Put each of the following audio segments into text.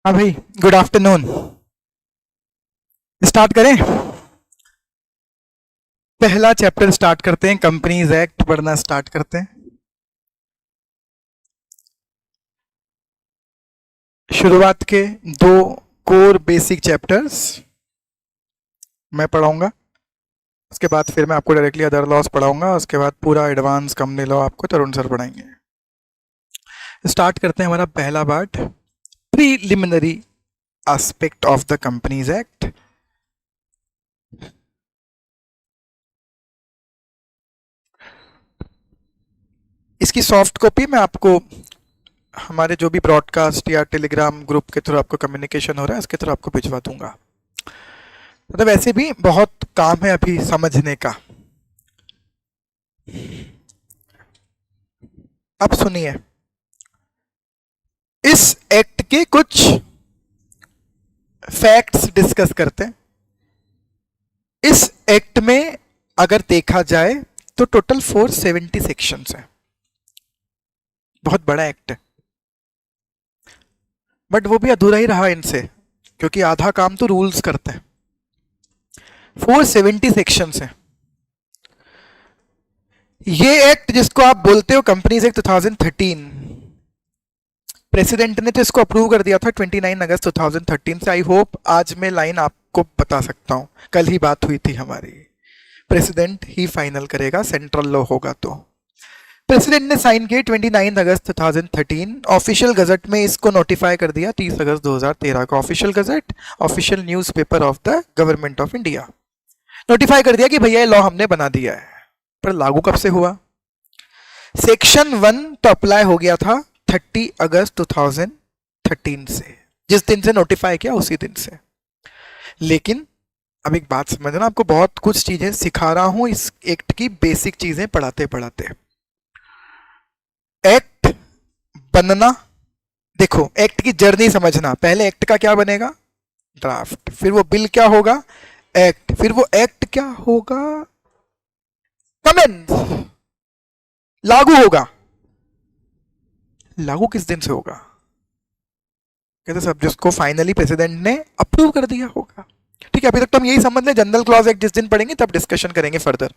हाँ भाई, good afternoon. Start करें। पहला चैप्टर स्टार्ट करते हैं, कंपनीज एक्ट पढ़ना स्टार्ट करते हैं। शुरुआत के दो कोर बेसिक चैप्टर्स मैं पढ़ाऊंगा, उसके बाद फिर मैं आपको डायरेक्टली अदर लॉस पढ़ाऊंगा, उसके बाद पूरा एडवांस कंपनी लॉ आपको तरुण सर पढ़ाएंगे। स्टार्ट करते हैं हमारा पहला part, preliminary aspect of the companies act. इसकी सॉफ्ट कॉपी मैं आपको हमारे जो भी ब्रॉडकास्ट या टेलीग्राम ग्रुप के थ्रू आपको कम्युनिकेशन हो रहा है उसके थ्रू आपको भिजवा दूंगा। मतलब वैसे भी बहुत काम है अभी समझने का। अब सुनिए, इस एक्ट के कुछ फैक्ट्स डिस्कस करते हैं। इस एक्ट में अगर देखा जाए तो टोटल 470 सेक्शंस हैं, बहुत बड़ा एक्ट है, बट वो भी अधूरा ही रहा इनसे, क्योंकि आधा काम तो रूल्स करते हैं। 470 सेक्शंस हैं। ये एक्ट जिसको आप बोलते हो कंपनीज एक्ट 2013, प्रेसिडेंट ने तो इसको अप्रूव कर दिया था 29 अगस्त 2013 से। आई होप आज मैं लाइन आपको बता सकता हूं, कल ही बात हुई थी हमारी। प्रेसिडेंट ही फाइनल करेगा, सेंट्रल लॉ होगा तो। प्रेसिडेंट ने साइन किए 29 अगस्त 2013, ऑफिशियल गजट में इसको नोटिफाई कर दिया 30 अगस्त 2013 को। Official gazette, official newspaper of the government of India, notify कर दिया कि भैया ये लॉ हमने बना दिया है। पर लागू कब से हुआ? सेक्शन 1 तो अप्लाई हो गया था 30 अगस्त 2013 से, जिस दिन से नोटिफाई किया उसी दिन से। लेकिन अब एक बात समझना, आपको बहुत कुछ चीजें सिखा रहा हूं इस एक्ट की बेसिक चीजें पढ़ाते पढ़ाते। एक्ट बनना, देखो एक्ट की जर्नी समझना। पहले एक्ट का क्या बनेगा? ड्राफ्ट, फिर वो बिल क्या होगा? एक्ट, फिर वो एक्ट क्या होगा? कमेंस, लागू होगा। लागू किस दिन से होगा? कहते सब जिसको फाइनली प्रेसिडेंट ने अप्रूव कर दिया होगा। ठीक है, अभी तक तो हम यही समझ लें, जनरल क्लॉज एक्ट जिस दिन पढ़ेंगे तब डिस्कशन करेंगे फर्दर।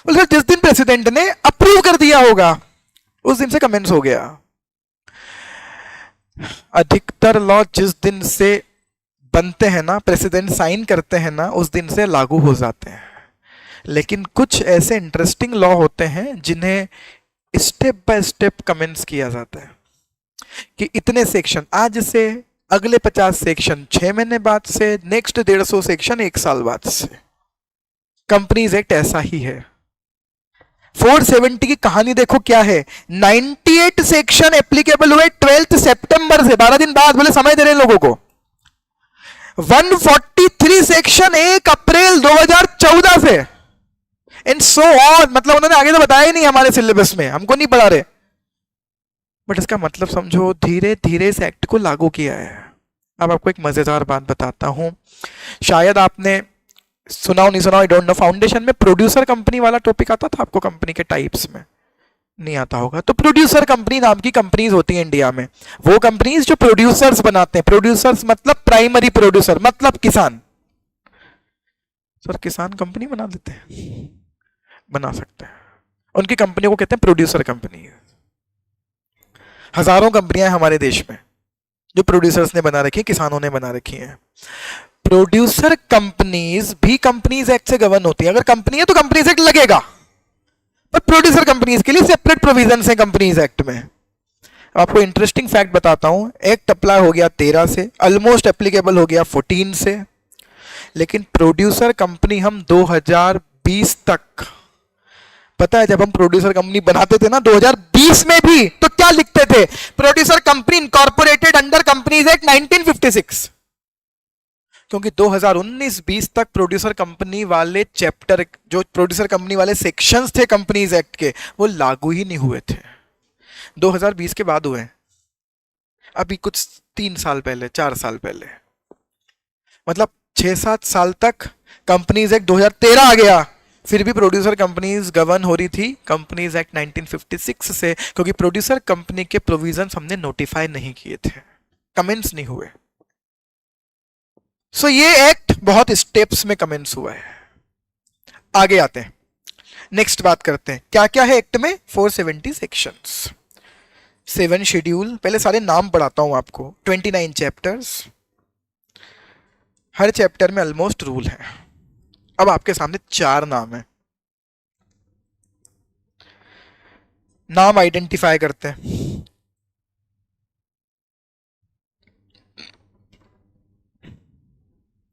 बोले जिस दिन प्रेसिडेंट ने अप्रूव कर दिया होगा उस दिन से कमेंस हो गया। अधिकतर लॉ जिस दिन से बनते हैं ना, प्रेसिडेंट साइन करते हैं ना, उस दिन से लागू हो जाते हैं। लेकिन कुछ ऐसे इंटरेस्टिंग लॉ होते हैं जिन्हें स्टेप बाय स्टेप कमेंस किया जाता है कि इतने सेक्शन आज से, अगले 50 सेक्शन 6 महीने बाद से, नेक्स्ट 150 सेक्शन 1 साल बाद से। कंपनीज एक्ट ऐसा ही है। 470 की कहानी देखो क्या है। 98 सेक्शन एप्लीकेबल हुए 12 सितंबर से, 12 दिन बाद, बोले समय दे रहे लोगों को। 143 सेक्शन 1 अप्रैल 2014 से, एंड सो ऑन। मतलब उन्होंने आगे तो बताया ही नहीं हमारे सिलेबस में, हमको नहीं पढ़ा रहे, बट इसका मतलब समझो धीरे धीरे इस एक्ट को लागू किया है। अब आपको एक मजेदार बात बताता हूं, शायद आपने सुना हो नहीं सुना, आई डोंट नो, फाउंडेशन में प्रोड्यूसर कंपनी वाला टॉपिक आता था आपको, कंपनी के टाइप्स में नहीं आता होगा। तो प्रोड्यूसर कंपनी नाम की कंपनीज होती हैं इंडिया में, वो कंपनीज जो प्रोड्यूसर्स बनाते हैं। प्रोड्यूसर्स मतलब प्राइमरी प्रोड्यूसर, मतलब किसान। सर किसान कंपनी बना देते हैं? बना सकते हैं। उनकी कंपनियों को कहते हैं प्रोड्यूसर कंपनी। हजारों कंपनियां हैं हमारे देश में जो प्रोड्यूसर्स ने बना रखी है, किसानों ने बना रखी हैं। प्रोड्यूसर कंपनीज भी कंपनीज एक्ट से गवर्न होती है। अगर कंपनी है तो कंपनीज एक्ट लगेगा, पर प्रोड्यूसर कंपनीज के लिए सेपरेट प्रोविजंस हैं कंपनीज एक्ट में। आपको इंटरेस्टिंग फैक्ट बताता हूं, एक्ट अप्लाई हो गया 13 से, ऑलमोस्ट एप्लीकेबल हो गया 14 से, लेकिन प्रोड्यूसर कंपनी हम 2020 तक, पता है जब हम प्रोड्यूसर कंपनी बनाते थे ना 2020 में भी, तो क्या लिखते थे? Producer company incorporated under companies act 1956। क्योंकि 2019-20 तक प्रोड्यूसर कंपनी वाले चैप्टर, जो प्रोड्यूसर कंपनी वाले सेक्शंस थे कंपनीज एक्ट के, वो लागू ही नहीं हुए थे। 2020 के बाद हुए, अभी कुछ 3 साल पहले, 4 साल पहले। मतलब 6-7 साल तक कंपनीज एक्ट 2013 आ गया, फिर भी प्रोड्यूसर कंपनीज गवर्न हो रही थी कंपनीज एक्ट 1956 से, क्योंकि प्रोड्यूसर कंपनी के प्रोविजंस हमने नोटिफाई नहीं किए थे। कमेंस नहीं हुए। सो ये एक्ट बहुत स्टेप्स में कमेंस हुआ है। आगे आते हैं, नेक्स्ट बात करते हैं क्या क्या है एक्ट में। 470 सेक्शंस, 7 शेड्यूल, पहले सारे नाम पढ़ाता हूं आपको। 29 चैप्टर्स, हर चैप्टर में ऑलमोस्ट रूल है। अब आपके सामने 4 नाम है, नाम आइडेंटिफाई करते हैं।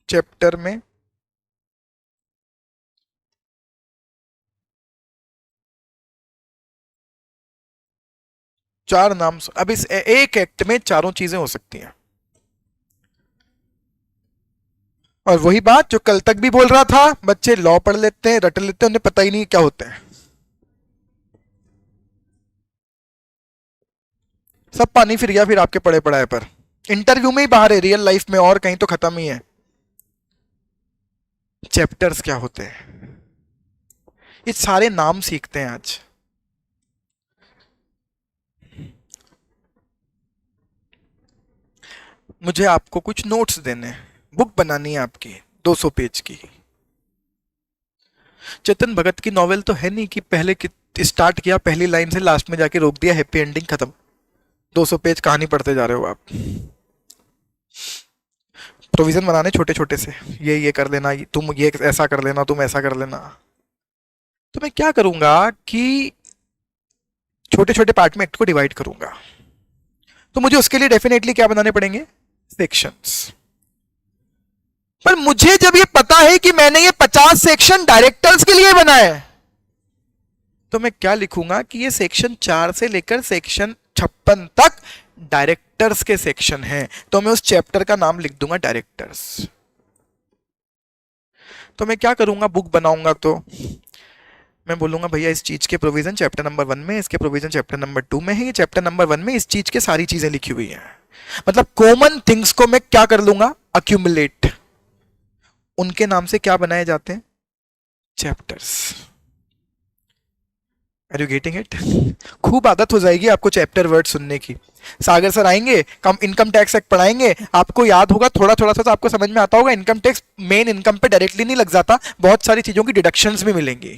चैप्टर में चार नाम। अब इस एक एक्ट में चारों चीजें हो सकती हैं। और वही बात जो कल तक भी बोल रहा था, बच्चे लॉ पढ़ लेते हैं, रट लेते हैं, उन्हें पता ही नहीं क्या होता है। सब पानी फिर गया फिर आपके पढ़े पढ़ाए पर। इंटरव्यू में ही बाहर है, रियल लाइफ में और कहीं तो खत्म ही है। चैप्टर्स क्या होते हैं, ये सारे नाम सीखते हैं आज। मुझे आपको कुछ नोट्स देने हैं, बुक बनानी है आपकी 200 पेज की। चेतन भगत की नॉवेल तो है नहीं कि पहले स्टार्ट किया पहली लाइन से लास्ट में जाके रोक दिया, हैप्पी एंडिंग खत्म। 200 पेज कहानी पढ़ते जा रहे हो आप। प्रोविजन बनाने छोटे छोटे से, ये कर लेना, तुम ये ऐसा कर लेना, तुम ऐसा कर लेना। तो मैं क्या करूंगा कि छोटे छोटे पार्ट में एक्ट को डिवाइड करूंगा। तो मुझे उसके लिए डेफिनेटली क्या बनाने पड़ेंगे, सेक्शंस। पर मुझे जब ये पता है कि मैंने ये 50 सेक्शन डायरेक्टर्स के लिए बनाए, तो मैं क्या लिखूंगा कि ये सेक्शन 4 से लेकर सेक्शन 56 तक डायरेक्टर्स के सेक्शन हैं। तो मैं उस चैप्टर का नाम लिख दूंगा डायरेक्टर्स। तो मैं क्या करूंगा, बुक बनाऊंगा तो मैं बोलूंगा भैया इस चीज के प्रोविजन चैप्टर नंबर 1 में, इसके प्रोविजन चैप्टर नंबर 2 में है, ये चैप्टर नंबर 1 में इस चीज के सारी चीजें लिखी हुई हैं। मतलब कॉमन थिंग्स को मैं क्या कर लूंगा, अक्यूमुलेट। उनके नाम से क्या बनाए जाते हैं, chapters. Are you getting it? खूब आदत हो जाएगी आपको चैप्टर वर्ड सुनने की। सागर सर आएंगे, कम इनकम टैक्स एक्ट पढ़ाएंगे, आपको याद होगा थोड़ा थोड़ा सा, तो आपको समझ में आता होगा इनकम टैक्स मेन इनकम पे डायरेक्टली नहीं लग जाता, बहुत सारी चीजों की डिडक्शंस भी मिलेंगी।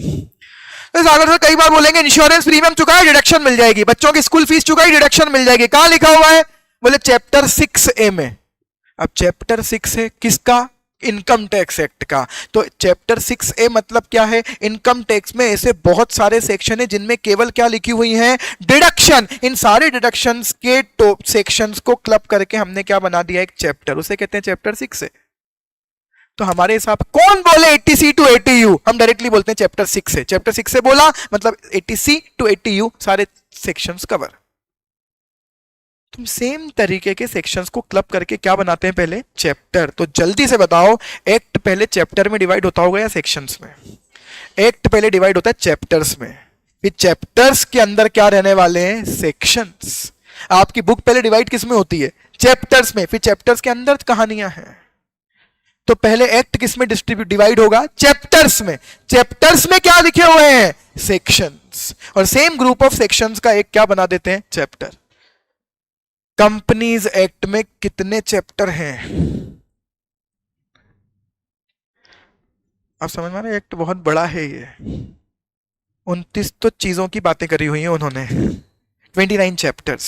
तो सागर सर कई बार बोलेंगे इंश्योरेंस प्रीमियम चुकाए डिडक्शन मिल जाएगी, बच्चों की स्कूल फीस चुकाई डिडक्शन मिल जाएगी। कहां लिखा हुआ है, बोले चैप्टर 6A में। अब चैप्टर 6 है किसका, इनकम टैक्स एक्ट का। तो चैप्टर 6A मतलब क्या है, इनकम टैक्स में ऐसे बहुत सारे सेक्शन है जिनमें केवल क्या लिखी हुई है, डिडक्शन। इन सारे डिडक्शंस के सेक्शंस को क्लब करके हमने क्या बना दिया, एक चैप्टर, उसे कहते हैं चैप्टर 6A। तो हमारे हिसाब, कौन बोले 80C to 80U, हम डायरेक्टली बोलते हैं चैप्टर 6 है। चैप्टर 6 से बोला मतलब 80C to 80U सारे सेक्शंस कवर। तुम सेम तरीके के सेक्शंस को क्लब करके क्या बनाते हैं, पहले चैप्टर। तो जल्दी से बताओ, एक्ट पहले चैप्टर में डिवाइड होता होगा या सेक्शंस में? एक्ट पहले डिवाइड होता है चैप्टर्स में, फिर चैप्टर्स के अंदर क्या रहने वाले हैं, सेक्शंस। आपकी बुक पहले डिवाइड किस में होती है, चैप्टर्स में, फिर चैप्टर्स के अंदर कहानियां हैं। तो पहले एक्ट किस में डिवाइड होगा, चैप्टर्स में। चैप्टर्स में क्या लिखे हुए हैं, सेक्शंस। और सेम ग्रुप ऑफ सेक्शंस का एक क्या बना देते हैं, चैप्टर। कंपनीज एक्ट में कितने चैप्टर हैं, आप समझ में, एक्ट बहुत बड़ा है ये। 29 तो चीजों की बातें करी हुई हैं उन्होंने, 29 चैप्टर्स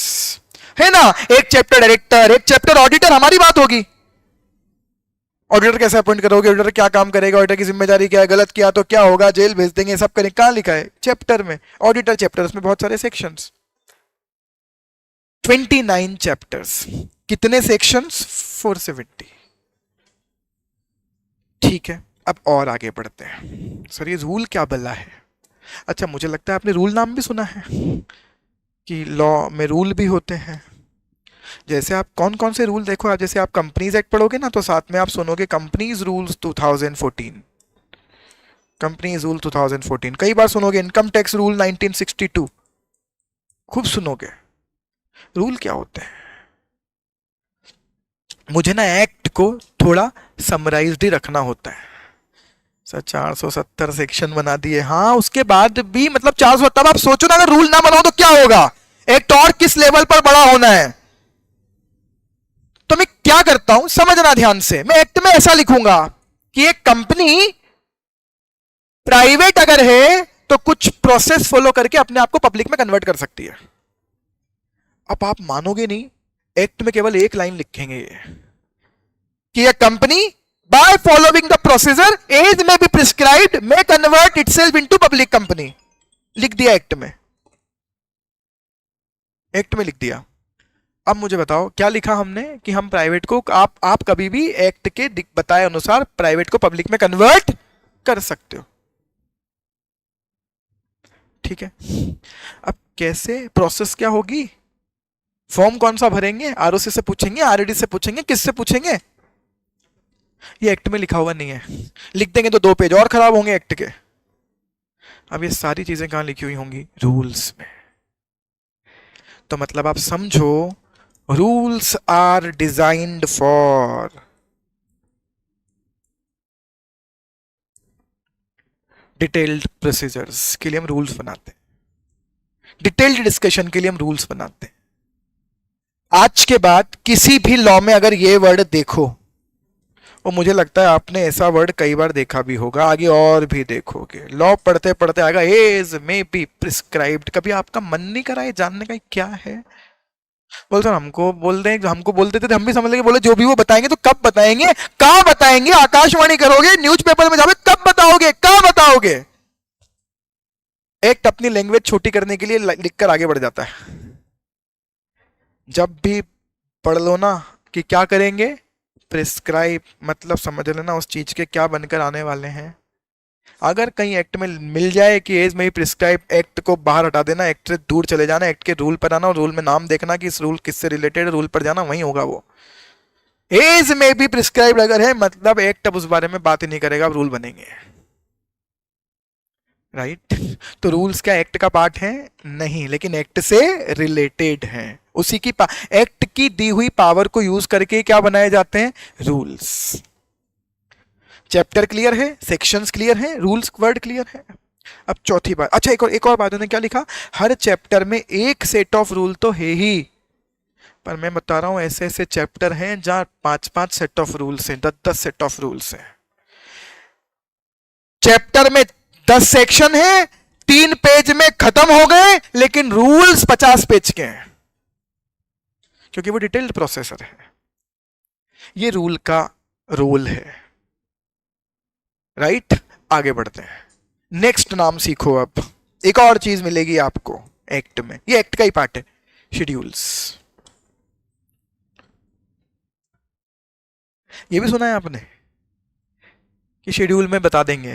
है ना। एक चैप्टर डायरेक्टर, एक चैप्टर ऑडिटर। हमारी बात होगी, ऑडिटर कैसे अपॉइंट करोगे, ऑडिटर क्या काम करेगा, ऑडिटर की जिम्मेदारी क्या है, गलत किया तो क्या होगा, जेल भेज देंगे, सब करें। कहां लिखा है, चैप्टर में। ऑडिटर चैप्टर, उसमें बहुत सारे सेक्शंस। 29 चैप्टर्स, कितने सेक्शंस, 470। ठीक है, अब और आगे बढ़ते हैं। सर ये रूल क्या बल्ला है? अच्छा, मुझे लगता है आपने रूल नाम भी सुना है कि लॉ में रूल भी होते हैं। जैसे आप कौन कौन से रूल, देखो आप जैसे आप कंपनीज एक्ट पढ़ोगे ना, तो साथ में आप सुनोगे कंपनीज रूल्स 2014, कंपनीज रूल 2014। कई बार सुनोगे इनकम टैक्स रूल 1962, खूब सुनोगे। रूल क्या होते हैं? मुझे ना एक्ट को थोड़ा समराइज्ड ही रखना होता है। सर 470 सेक्शन बना दिए, हाँ, उसके बाद भी मतलब 470। तब आप सोचो ना, अगर रूल ना बनाओ तो क्या होगा, एक्ट और किस लेवल पर बड़ा होना है। तो मैं क्या करता हूं, समझना ध्यान से, मैं एक्ट में ऐसा लिखूंगा कि एक कंपनी प्राइवेट अगर है तो कुछ प्रोसेस फॉलो करके अपने आप को पब्लिक में कन्वर्ट कर सकती है। अब आप मानोगे नहीं, एक्ट में केवल एक लाइन लिखेंगे कि एक company by following the procedure as may be prescribed may convert itself into public company, लिख दिया एक्ट में, एक्ट में लिख दिया। अब मुझे बताओ क्या लिखा हमने कि हम प्राइवेट को, आप कभी भी एक्ट के बताए अनुसार प्राइवेट को पब्लिक में कन्वर्ट कर सकते हो, ठीक है। अब कैसे, प्रोसेस क्या होगी, फॉर्म कौन सा भरेंगे, आरओसी से पूछेंगे, आरएडी से पूछेंगे, किससे पूछेंगे, ये एक्ट में लिखा हुआ नहीं है, लिख देंगे तो 2 पेज और खराब होंगे एक्ट के। अब ये सारी चीजें कहां लिखी हुई होंगी, रूल्स में। तो मतलब आप समझो, rules are designed for detailed procedures के लिए हम रूल्स बनाते हैं, डिटेल्ड डिस्कशन के लिए हम रूल्स बनाते हैं। आज के बाद किसी भी लॉ में अगर ये वर्ड देखो, और मुझे लगता है आपने ऐसा वर्ड कई बार देखा भी होगा, आगे और भी देखोगे, लॉ पढ़ते पढ़ते आएगा एज में बी प्रिस्क्राइब्ड, कभी आपका मन नहीं करा ये जानने का क्या है, बोल सर हमको बोल दें, हमको बोल देते थे, हम भी समझ लेंगे, बोले जो भी वो बताएंगे तो कब बताएंगे, कहां बताएंगे, आकाशवाणी करोगे, न्यूज़पेपर में जाओगे, कब बताओगे, कहां बताओगे। एक अपनी लैंग्वेज छोटी करने के लिए लिखकर आगे बढ़ जाता है। जब भी पढ़ लो ना कि क्या करेंगे, प्रिस्क्राइब, मतलब समझ लेना उस चीज के क्या बनकर आने वाले हैं। अगर कहीं एक्ट में मिल जाए कि एज में ही प्रिस्क्राइब, एक्ट को बाहर हटा देना, एक्ट से दूर चले जाना, एक्ट के रूल पर आना और रूल में नाम देखना कि इस रूल किससे रिलेटेड है, रूल पर जाना, वहीं होगा वो। एज में भी प्रिस्क्राइब अगर है मतलब एक्ट अब उस बारे में बात ही नहीं करेगा, अब रूल बनेंगे, राइट। तो रूल्स क्या एक्ट का पार्ट है? नहीं, लेकिन एक्ट से रिलेटेड हैं, उसी की एक्ट की दी हुई पावर को यूज करके क्या बनाए जाते हैं, रूल्स। चैप्टर क्लियर है, सेक्शंस क्लियर है, रूल्स वर्ड क्लियर है। अब चौथी बात, अच्छा एक और बात उन्होंने क्या लिखा, हर चैप्टर में एक सेट ऑफ रूल तो है ही, पर मैं बता रहा हूं ऐसे ऐसे चैप्टर हैं जहां 5-5 सेट ऑफ रूल्स हैं, 10-10 सेट ऑफ रूल्स हैं। चैप्टर में 10 सेक्शन है, 3 पेज में खत्म हो गए, लेकिन रूल्स 50 पेज के हैं, क्योंकि वो डिटेल्ड प्रोसेसर है। ये रूल का रोल है, राइट। आगे बढ़ते हैं, नेक्स्ट नाम सीखो। अब एक और चीज मिलेगी आपको एक्ट में, ये एक्ट का ही पार्ट है, शेड्यूल्स। ये भी सुना है आपने कि शेड्यूल में बता देंगे।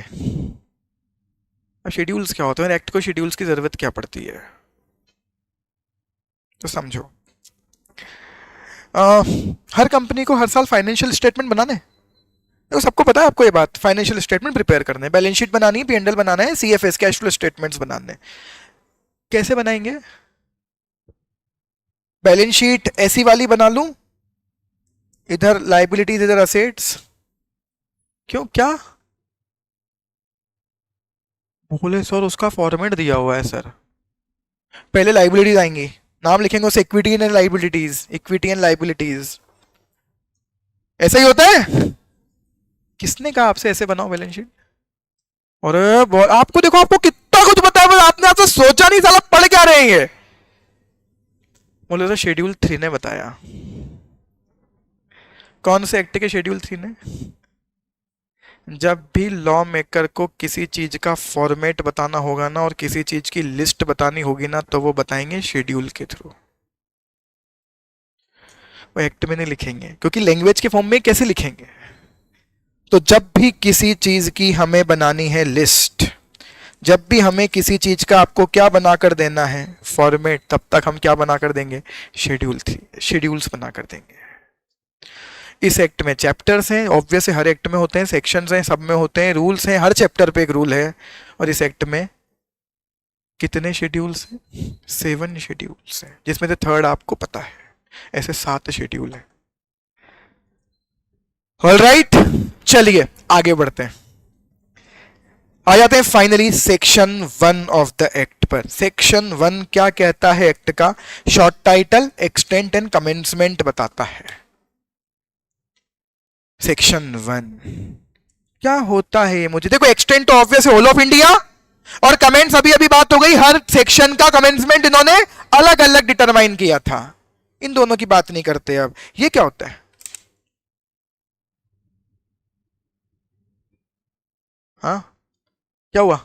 अब शेड्यूल्स क्या होते हैं, एक्ट को शेड्यूल्स की जरूरत क्या पड़ती है, तो समझो। हर कंपनी को हर साल फाइनेंशियल स्टेटमेंट बनाने, देखो सबको पता है आपको ये बात, फाइनेंशियल स्टेटमेंट प्रिपेयर करने, बैलेंस शीट बनानी है, P&L बनाना है, CFS कैश फ्लो स्टेटमेंट्स बनाने। कैसे बनाएंगे, बैलेंस शीट ऐसी वाली बना लूं, इधर लाइबिलिटीज इधर असेट्स, क्यों, क्या बोले सर उसका फॉर्मेट दिया हुआ है सर, पहले लाइबिलिटीज आएंगी, नाम लिखेंगे उसे equity and liabilities, equity and liabilities, ऐसा ही होता है। किसने कहा आपसे ऐसे बनाओ बैलेंस शीट? और आपको देखो, आपको कितना कुछ पता है, आपने आपसे सोचा नहीं, साला पढ़ क्या रहे हैं। बोले तो शेड्यूल 3 ने बताया। कौन से एक्ट के शेड्यूल 3 ने? जब भी लॉ मेकर को किसी चीज का फॉर्मेट बताना होगा ना और किसी चीज की लिस्ट बतानी होगी ना, तो वो बताएंगे शेड्यूल के थ्रू, वो एक्ट में नहीं लिखेंगे, क्योंकि लैंग्वेज के फॉर्म में कैसे लिखेंगे। तो जब भी किसी चीज की हमें बनानी है लिस्ट, जब भी हमें किसी चीज का आपको क्या बनाकर देना है, फॉर्मेट, तब तक हम क्या बनाकर देंगे, शेड्यूल 3, शेड्यूल्स बनाकर देंगे। इस एक्ट में चैप्टर्स हैं, ऑब्वियसली हर एक्ट में होते हैं, सेक्शंस हैं, सब में होते हैं, रूल्स हैं, हर चैप्टर पे एक रूल है। और इस एक्ट में कितने शेड्यूल्स हैं, 7 शेड्यूल्स हैं, जिसमें से 3rd आपको पता है, ऐसे 7 शेड्यूल हैं। ऑलराइट, चलिए आगे बढ़ते हैं, आ जाते हैं finally section 1 of the act पर। सेक्शन 1 क्या कहता है एक्ट का? Short title, extent and commencement बताता है। सेक्शन 1 क्या होता है ये मुझे देखो, एक्सटेंड तो ऑब्वियस है होल ऑफ इंडिया, और कमेंट्स अभी अभी बात हो गई, हर सेक्शन का कमेंसमेंट इन्होंने अलग अलग डिटरमाइन किया था, इन दोनों की बात नहीं करते। अब ये क्या होता है? हाँ क्या हुआ?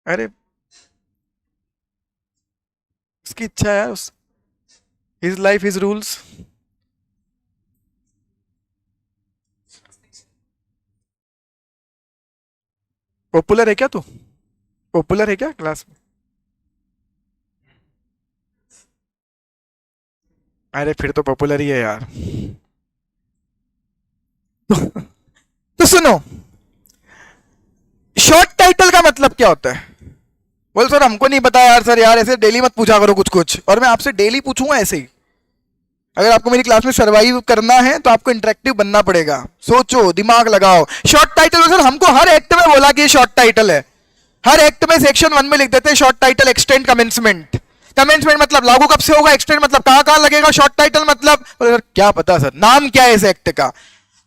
अरे उसकी इच्छा है, उस his life his rules. Popular है क्या तू? पॉपुलर है क्या क्लास में? अरे फिर तो पॉपुलर ही है यार। तो सुनो, शॉर्ट टाइटल का मतलब क्या होता है? बोल सर हमको नहीं पता यार, सर यार ऐसे डेली मत पूछा करो कुछ कुछ, और मैं आपसे डेली पूछूंगा ऐसे ही। अगर आपको मेरी क्लास में सरवाइव करना है तो आपको इंटरेक्टिव बनना पड़ेगा, सोचो दिमाग लगाओ। शॉर्ट टाइटल सर हमको हर एक्ट में बोला कि ये शॉर्ट टाइटल है, हर एक्ट में सेक्शन 1 में लिख देते हैं short title extend commencement. Commencement मतलब लागू कब से होगा, एक्सटेंड मतलब कहां कहां लगेगा, शॉर्ट टाइटल मतलब सर क्या पता सर नाम क्या है इस एक्ट का।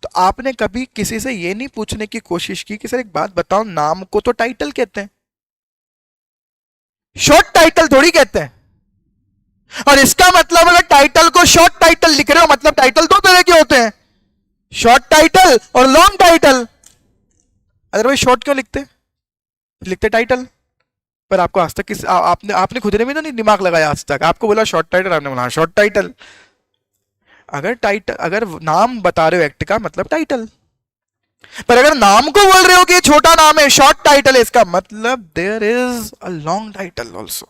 तो आपने कभी किसी से ये नहीं पूछने की कोशिश की कि सर एक बात बताओ, नाम को तो टाइटल कहते हैं, शॉर्ट टाइटल थोड़ी कहते हैं। और इसका मतलब अगर टाइटल को शॉर्ट टाइटल लिख रहे हो, मतलब टाइटल दो तरह के होते हैं, शॉर्ट टाइटल और लॉन्ग टाइटल। अदरवाइज शॉर्ट क्यों लिखते? लिखते टाइटल। पर आपको आज तक आपने आपने खुद ने भी तो नहीं दिमाग लगाया आज तक, आपको बोला शॉर्ट टाइटल, आपने बोला शॉर्ट टाइटल। अगर टाइटल, अगर नाम बता रहे हो एक्ट का मतलब टाइटल, पर अगर नाम को बोल रहे हो कि ये छोटा नाम है शॉर्ट टाइटल है, इसका मतलब there is a long title also.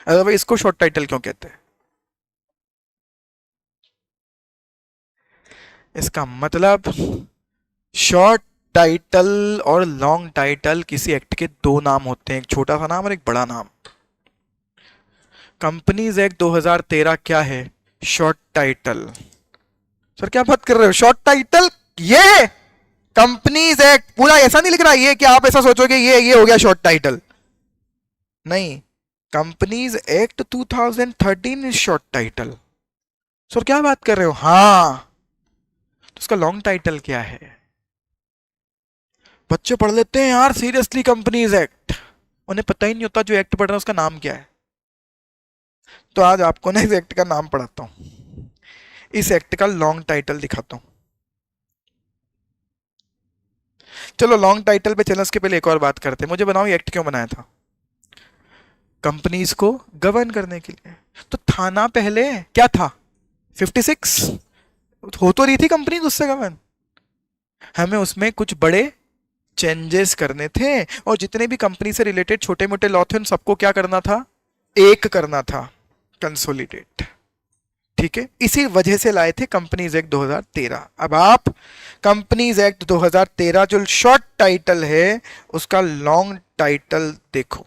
Otherwise इसको शॉर्ट टाइटल क्यों कहते हैं? इसका मतलब शॉर्ट टाइटल और लॉन्ग टाइटल किसी एक्ट के दो नाम होते हैं, एक छोटा सा नाम और एक बड़ा नाम। कंपनीज एक्ट 2013 क्या है? Short title. सर क्या बात कर रहे हो, शॉर्ट टाइटल ये है कंपनीज एक्ट, पूरा ऐसा नहीं लिख रहा ये कि आप ऐसा सोचोगे ये हो गया शॉर्ट टाइटल, नहीं। Companies act 2013 is short title. Sir क्या बात कर रहे हो? हाँ, तो उसका लॉन्ग टाइटल क्या है? बच्चे पढ़ लेते हैं यार सीरियसली कंपनीज एक्ट, उन्हें पता ही नहीं होता जो एक्ट पढ़ रहा है उसका नाम क्या है। तो आज आपको ना इस एक्ट का नाम पढ़ाता हूं, इस एक्ट का लॉन्ग टाइटल दिखाता हूं। चलो लॉन्ग टाइटल पे चलने उसके पहले एक और बात करते हैं, मुझे बनाओ ये एक्ट क्यों बनाया था? कंपनीज को गवर्न करने के लिए। तो थाना पहले क्या था? 56 हो तो रही थी कंपनी उससे गवर्न, हमें उसमें कुछ बड़े चेंजेस करने थे, और जितने भी कंपनी से रिलेटेड छोटे मोटे लॉ थे उन सबको क्या करना था? एक करना था, कंसोलिडेट। ठीक है, इसी वजह से लाए थे कंपनीज एक्ट 2013। अब आप कंपनीज एक्ट 2013 जो शॉर्ट टाइटल है उसका लॉन्ग टाइटल देखो।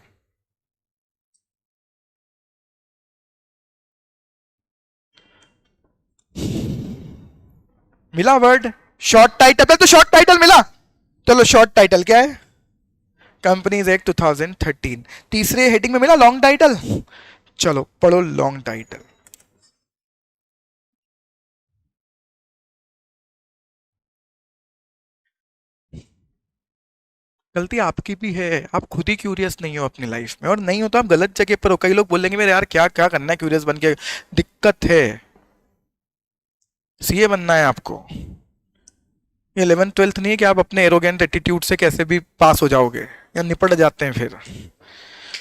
मिला वर्ड शॉर्ट टाइटल? तो शॉर्ट टाइटल मिला, चलो शॉर्ट टाइटल क्या है? Companies act 2013। तीसरे हेडिंग में मिला लॉन्ग टाइटल, चलो पढ़ो लॉन्ग टाइटल। गलती आपकी भी है, आप खुद ही क्यूरियस नहीं हो अपनी लाइफ में, और नहीं हो तो आप गलत जगह पर हो। कई लोग बोलेंगे मेरे यार क्या क्या करना है क्यूरियस बन के, दिक्कत है, सीए बनना है आपको। ये 11th 12th नहीं है कि आप अपने एरोगेंट एटीट्यूड से कैसे भी पास हो जाओगे, या निपट जाते हैं फिर,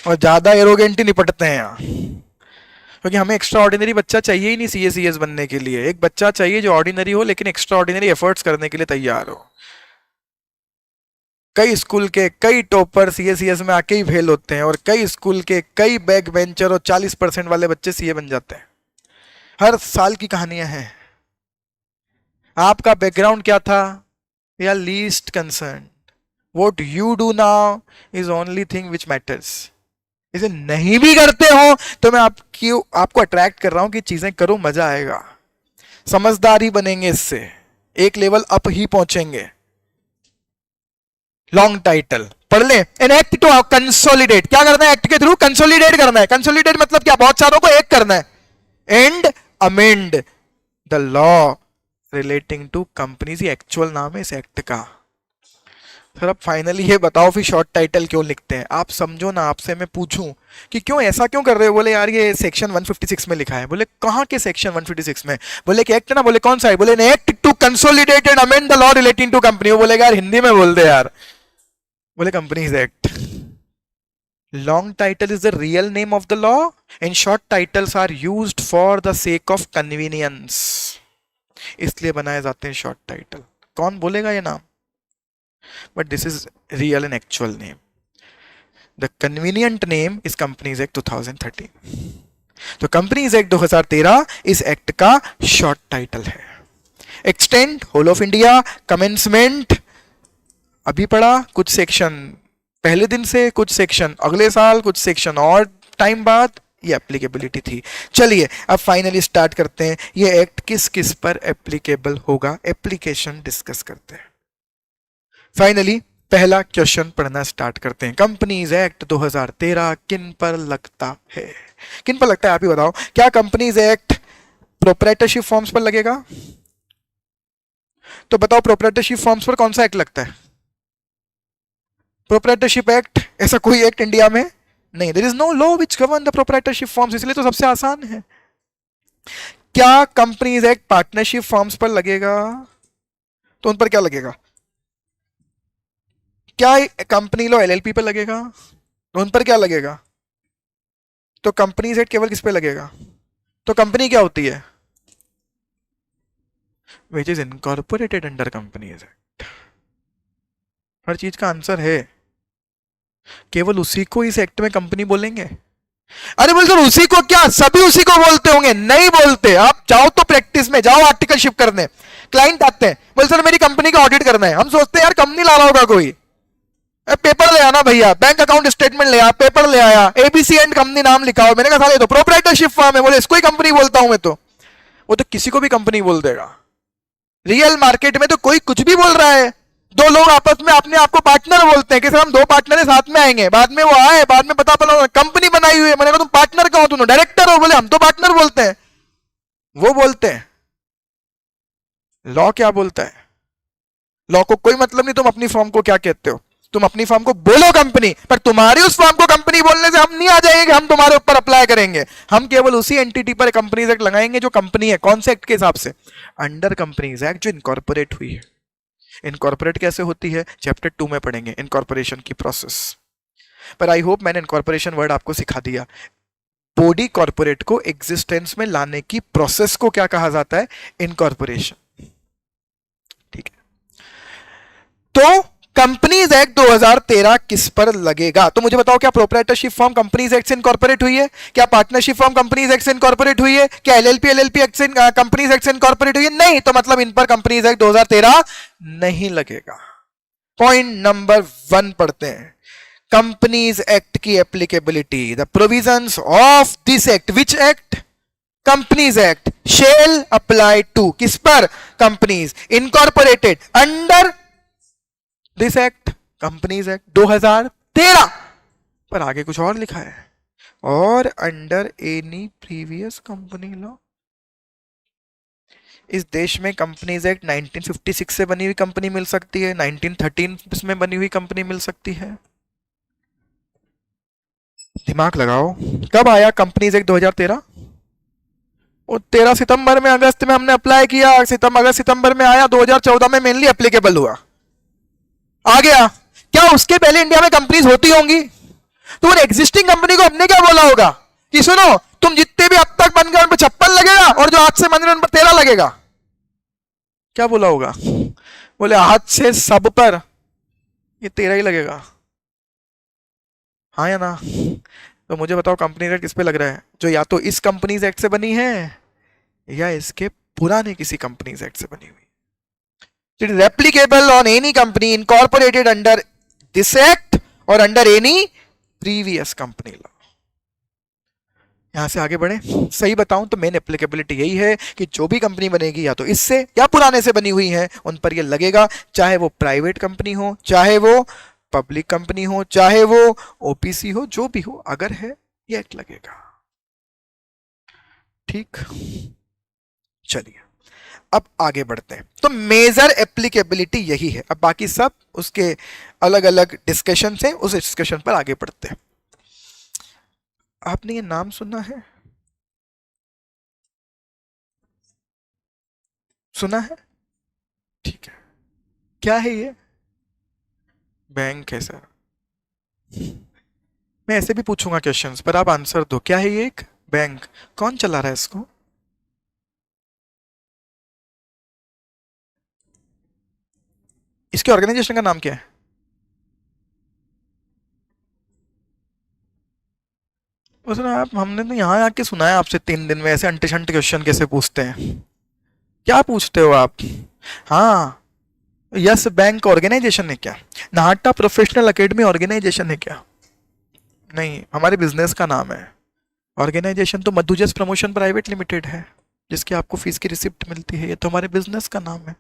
और ज्यादा एरोगेंट ही निपटते हैं यहाँ। क्योंकि हमें एक्स्ट्रा ऑर्डिनरी बच्चा चाहिए ही नहीं सीए सीएस बनने के लिए, एक बच्चा चाहिए जो ऑर्डिनरी हो लेकिन एक्स्ट्रा ऑर्डिनरी एफर्ट्स करने के लिए तैयार हो। कई स्कूल के कई टॉपर सीए सीएस में आके ही फेल होते हैं, और कई स्कूल के कई बैक बेंचर और 40% वाले बच्चे सीए बन जाते हैं। हर साल की कहानियां हैं। आपका बैकग्राउंड क्या था? We are least concern, what you do now is only thing which matters. इसे नहीं भी करते हो तो मैं आपको अट्रैक्ट कर रहा हूं कि चीजें करो, मजा आएगा, समझदारी बनेंगे, इससे एक लेवल अप ही पहुंचेंगे। लॉन्ग टाइटल पढ़ ले। एन एक्ट टू कंसोलिडेट, क्या करना है एक्ट के थ्रू? कंसोलिडेट करना है। कंसोलिडेट मतलब क्या? बहुत सारों को एक करना है। And amend the law relating to companies, ये एक्चुअल नाम है इस एक्ट का। सर अब फाइनली ये बताओ फिर शॉर्ट टाइटल क्यों लिखते हैं? आप समझो ना, आपसे मैं पूछूं कि क्यों ऐसा क्यों कर रहे हो? बोले यार ये सेक्शन 156 में लिखा है। बोले कहाँ के सेक्शन 156 में? बोले कि एक्ट ना। बोले कौन सा है? बोले act to consolidate and amend the law relating to company. वो बोलेगा यार हिंदी में बोल दे यार। बोले companies act. Long title is the real name of the law and short titles are used for the sake of convenience, इसलिए बनाए जाते हैं शॉर्ट टाइटल। कौन बोलेगा ये नाम? But this is real and actual name. The convenient name is companies act 2013। तो companies act 2013 इस एक्ट का शॉर्ट टाइटल है। Extend, whole of India, commencement अभी पढ़ा, कुछ सेक्शन पहले दिन से, कुछ सेक्शन अगले साल, कुछ सेक्शन और टाइम बाद, ये एप्लीकेबिलिटी थी। चलिए अब फाइनली स्टार्ट करते हैं, ये एक्ट किस किस पर एप्लीकेबल होगा, एप्लीकेशन डिस्कस करते हैं। फाइनली पहला क्वेश्चन पढ़ना स्टार्ट करते हैं। कंपनीज एक्ट 2013 किन पर लगता है? किन पर लगता है आप ही बताओ। क्या कंपनीज एक्ट प्रोप्राइटरशिप फॉर्म्स पर लगेगा? तो बताओ प्रोप्राइटरशिप फॉर्म्स पर कौन सा एक्ट लगता है? Proprietorship act. ऐसा कोई एक्ट इंडिया में नहीं। There is no law which govern the proprietorship forms, इसलिए तो सबसे आसान है। क्या कंपनीज एक्ट पार्टनरशिप फॉर्म्स पर लगेगा? तो उन पर क्या लगेगा? क्या कंपनी लॉ एलएलपी पर लगेगा? तो उन पर क्या लगेगा? तो कंपनीज एक्ट केवल किस पे लगेगा? तो कंपनी क्या होती है? Which is incorporated under companies act. हर चीज का आंसर है। केवल उसी को इस एक्ट में कंपनी बोलेंगे? अरे बोल सर उसी को क्या, सभी उसी को बोलते होंगे? नहीं बोलते। आप जाओ तो प्रैक्टिस में जाओ, आर्टिकलशिप करने, क्लाइंट आते हैं, बोल सर मेरी कंपनी का ऑडिट करना है। हम सोचते हैं यार कंपनी ला रहा होगा कोई, पेपर ले आना भैया, बैंक अकाउंट स्टेटमेंट ले आया, पेपर ले आया, एबीसी एंड कंपनी नाम लिखा हो। मैंने कहा साले तो प्रोप्राइटरशिप फॉर्म है। बोले इसको ही कंपनी बोलता हूं मैं। तो वो तो किसी को भी कंपनी बोल देगा। रियल मार्केट में तो कोई कुछ भी बोल रहा है। दो लोग आपस में अपने आप को पार्टनर बोलते हैं कि सर हम दो पार्टनर साथ में आएंगे, बाद में वो आए, बाद में पता चला कंपनी बनाई हुई है। मैंने कहा तुम पार्टनर का हो, तुम डायरेक्टर हो। बोले हम तो पार्टनर बोलते हैं। वो बोलते हैं। लॉ क्या बोलता है? लॉ को कोई मतलब नहीं तुम अपनी फॉर्म को क्या कहते हो। तुम अपनी फॉर्म को बोलो कंपनी, पर तुम्हारी उस फॉर्म को कंपनी बोलने से हम नहीं आ जाएंगे कि हम तुम्हारे ऊपर अप्लाई करेंगे। हम केवल उसी एंटिटी पर कंपनीज एक्ट लगाएंगे जो कंपनी है। कौन से एक्ट के हिसाब से? अंडर कंपनीज एक्ट, जो इनकॉर्पोरेट हुई है। इनकॉर्पोरेट कैसे होती है चैप्टर 2 में पढ़ेंगे, इनकॉर्पोरेशन की प्रोसेस। पर आई होप मैंने इनकॉर्पोरेशन वर्ड आपको सिखा दिया। बॉडी कॉर्पोरेट को एग्जिस्टेंस में लाने की प्रोसेस को क्या कहा जाता है? इनकॉर्पोरेशन। ठीक है। तो कंपनीज एक्ट 2013 किस पर लगेगा? तो मुझे बताओ, क्या प्रोप्राइटरशिप फॉर्म कंपनीज एक्ट से इनकॉर्पोरेट हुई है? क्या पार्टनरशिप फॉर्म कंपनीज एक्ट से इनकॉर्पोरेट हुई है? क्या एलएलपी एक्ट से कंपनीज एक्ट से इनकॉर्पोरेट हुई है? नहीं। तो मतलब इन पर कंपनीज एक्ट 2013 नहीं लगेगा। पॉइंट नंबर 1 पढ़ते हैं। कंपनीज एक्ट की applicability, the provisions of this act. Which act? Companies act shall apply to किस पर? Companies incorporated under this act, companies act 2013। पर आगे कुछ और लिखा है, और under any previous company law. इस देश में कंपनीज एक्ट 1956 से बनी हुई कंपनी मिल सकती है, 1913 में बनी हुई कंपनी मिल सकती है। दिमाग लगाओ। कब आया कंपनीज एक्ट 2013? वो 13 सितंबर में, अगस्त में हमने अप्लाई किया, अगस्त सितंबर में आया, 2014 में मेनली एप्लीकेबल हुआ, आ गया। क्या उसके पहले इंडिया में कंपनीज होती होंगी? तो उन एग्जिस्टिंग कंपनी को हमने क्या बोला होगा कि सुनो तुम जितने भी अब तक बन गए उन पर 56 लगेगा, और जो आज से बन रहे उन पर 13 लगेगा। क्या बोला होगा? बोले आज से सब पर ये 13 ही लगेगा। हाँ या ना? तो मुझे बताओ कंपनी एक्ट किस पे लग रहा है? जो या तो इस कंपनीज एक्ट से बनी है या इसके पुराने किसी कंपनीज एक्ट से बनी हुई। It is applicable on any company incorporated under this act or under any previous company law. यहां से आगे बढ़े। सही बताऊं तो मेन एप्लीकेबिलिटी यही है कि जो भी कंपनी बनेगी या तो इससे या पुराने से बनी हुई है उन पर यह लगेगा, चाहे वो प्राइवेट कंपनी हो, चाहे वो पब्लिक कंपनी हो, चाहे वो ओपीसी हो, जो भी हो, अगर है ये एक्ट लगेगा। ठीक। चलिए अब आगे बढ़ते हैं। तो मेजर एप्लीकेबिलिटी यही है, अब बाकी सब उसके अलग अलग डिस्कशन से उस डिस्कशन पर आगे बढ़ते हैं। आपने ये नाम सुना है? सुना है? ठीक है, क्या है ये? बैंक है सर। मैं ऐसे भी पूछूंगा क्वेश्चंस पर आप आंसर दो, क्या है ये? एक बैंक। कौन चला रहा है इसको? इसके ऑर्गेनाइजेशन का नाम क्या है? उसने आप, हमने तो यहाँ आके सुना है आपसे 3 दिन में ऐसे अंटे शंटे क्वेश्चन कैसे पूछते हैं? क्या पूछते हो आप? हाँ, यस बैंक ऑर्गेनाइजेशन है क्या? नाहटा प्रोफेशनल एकेडमी ऑर्गेनाइजेशन है क्या? नहीं, हमारे बिजनेस का नाम है। ऑर्गेनाइजेशन तो मधुजस प्रमोशन प्राइवेट लिमिटेड है, जिसकी आपको फीस की रिसिप्ट मिलती है। ये तो हमारे बिजनेस का नाम है।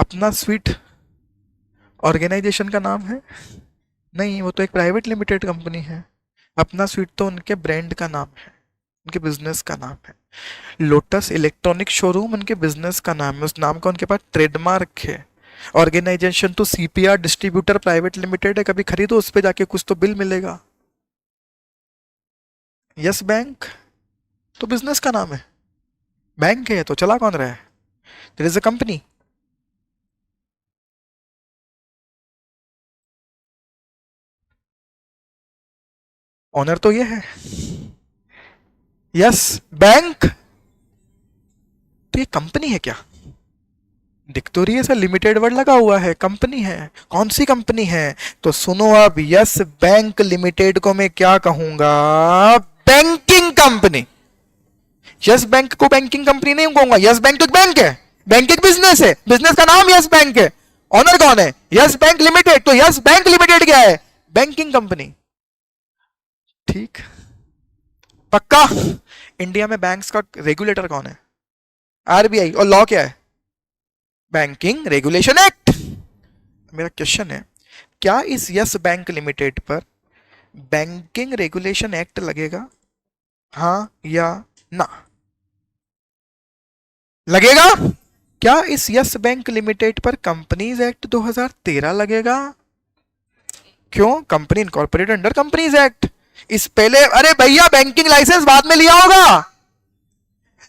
अपना स्वीट ऑर्गेनाइजेशन का नाम है? नहीं, वो तो एक प्राइवेट लिमिटेड कंपनी है। अपना स्वीट तो उनके ब्रांड का नाम है, उनके बिजनेस का नाम है। लोटस इलेक्ट्रॉनिक शोरूम उनके बिजनेस का नाम है, उस नाम का उनके पास ट्रेडमार्क है। ऑर्गेनाइजेशन तो सीपीआर डिस्ट्रीब्यूटर प्राइवेट लिमिटेड है, कभी खरीदो उस पर जाके कुछ तो बिल मिलेगा। यस बैंक तो बिजनेस का नाम है, बैंक है तो चला कौन रहा है? There is a company. Owner तो ये है यस बैंक। तो ये कंपनी है क्या? दिख तो रही है सर, लिमिटेड वर्ड लगा हुआ है, कंपनी है। कौन सी कंपनी है? तो सुनो अब, यस बैंक लिमिटेड को मैं क्या कहूंगा? Banking company. यस बैंक को बैंकिंग कंपनी नहीं कहूंगा। यस बैंक तो एक बैंक है, बैंक एक बिजनेस है, बिजनेस का नाम यस बैंक है। ऑनर कौन है? Yes bank limited. तो यस बैंक लिमिटेड क्या है? Banking company. ठीक, पक्का? इंडिया में बैंक्स का रेगुलेटर कौन है? आरबीआई। और लॉ क्या है? Banking regulation act. मेरा क्वेश्चन है, क्या इस यस बैंक लिमिटेड पर बैंकिंग रेगुलेशन एक्ट लगेगा? हाँ या ना? लगेगा? क्या इस यस बैंक लिमिटेड पर कंपनीज एक्ट 2013 लगेगा? क्यों? Company incorporated under companies act. इस पहले, अरे भैया बैंकिंग लाइसेंस बाद में लिया होगा।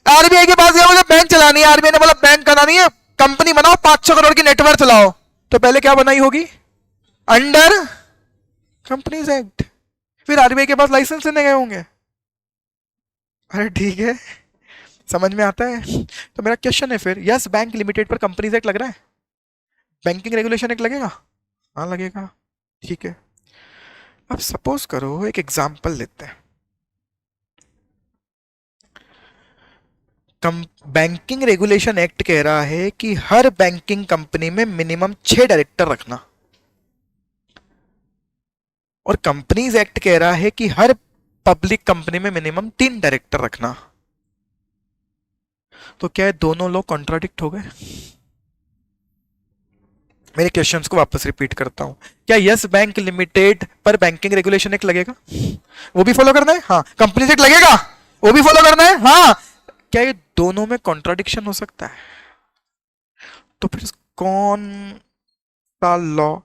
आरबीआई के पास गया, मुझे बैंक चलानी है, आरबीआई ने बोला बैंक करना नहीं है, कंपनी बनाओ 500 करोड़ की नेटवर्क चलाओ। तो पहले क्या बनाई होगी? Under companies act. फिर आरबीआई के पास लाइसेंस लेने गए होंगे। अरे ठीक है, समझ में आता है। तो मेरा क्वेश्चन है फिर, यस बैंक लिमिटेड पर कंपनीज एक्ट लग रहा है? बैंकिंग रेगुलेशन एक्ट लगेगा? हाँ लगेगा। ठीक है, अब सपोज करो एक एग्जांपल लेते हैं। बैंकिंग रेगुलेशन एक्ट कह रहा है कि हर बैंकिंग कंपनी में मिनिमम 6 डायरेक्टर रखना, और कंपनीज एक्ट कह रहा है कि हर पब्लिक कंपनी में मिनिमम 3 डायरेक्टर रखना। तो क्या है, दोनों लोग कॉन्ट्राडिक्ट हो गए? मेरे क्वेश्चंस को वापस रिपीट करता हूं। क्या यस बैंक लिमिटेड पर बैंकिंग रेगुलेशन एक्ट लगेगा? वो भी फॉलो करना है? हाँ। कंपनीज एक्ट लगेगा? वो भी फॉलो करना है? हाँ। क्या ये दोनों में कॉन्ट्राडिक्शन हो सकता है? तो फिर कौन सा लॉ,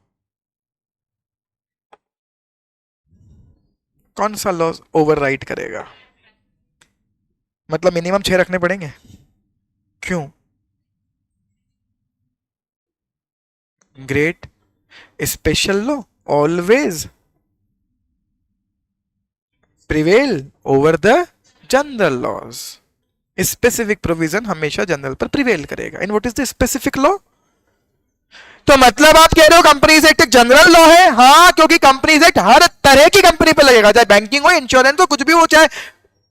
कौन सा लॉ ओवरराइड करेगा? मतलब मिनिमम 6 रखने पड़ेंगे? क्यों? Great, special law always prevail over the general laws. Specific provision हमेशा जनरल पर प्रिवेल करेगा। In what is the specific law? तो मतलब आप कह रहे हो कंपनीज एक्ट एक जनरल लॉ है? हाँ, क्योंकि कंपनीज एक्ट हर तरह की कंपनी पे लगेगा, चाहे बैंकिंग हो, इंश्योरेंस हो, कुछ भी हो, चाहे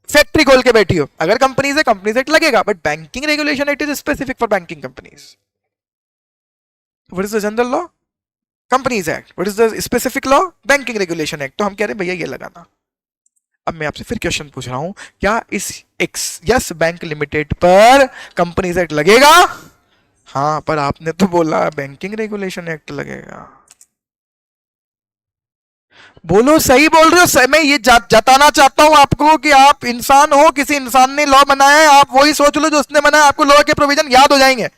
फैक्ट्री खोल के बैठी हो, अगर कंपनीज है कंपनीज एक्ट लगेगा। But banking regulation act is specific for banking companies. What is the general law? Companies act. What is the specific law? Banking regulation act. तो हम कह रहे हैं भैया ये लगाना। अब मैं आपसे फिर क्वेश्चन पूछ रहा हूं, क्या इस यस बैंक लिमिटेड पर कंपनीज एक्ट लगेगा? हाँ, पर आपने तो बोला बैंकिंग रेगुलेशन एक्ट लगेगा। बोलो सही बोल रहे हो। मैं ये जताना चाहता हूं आपको कि आप इंसान हो, किसी इंसान ने लॉ बनाया है, आप वही सोच लो जो उसने बनाया, आपको लॉ के प्रोविजन याद हो जाएंगे,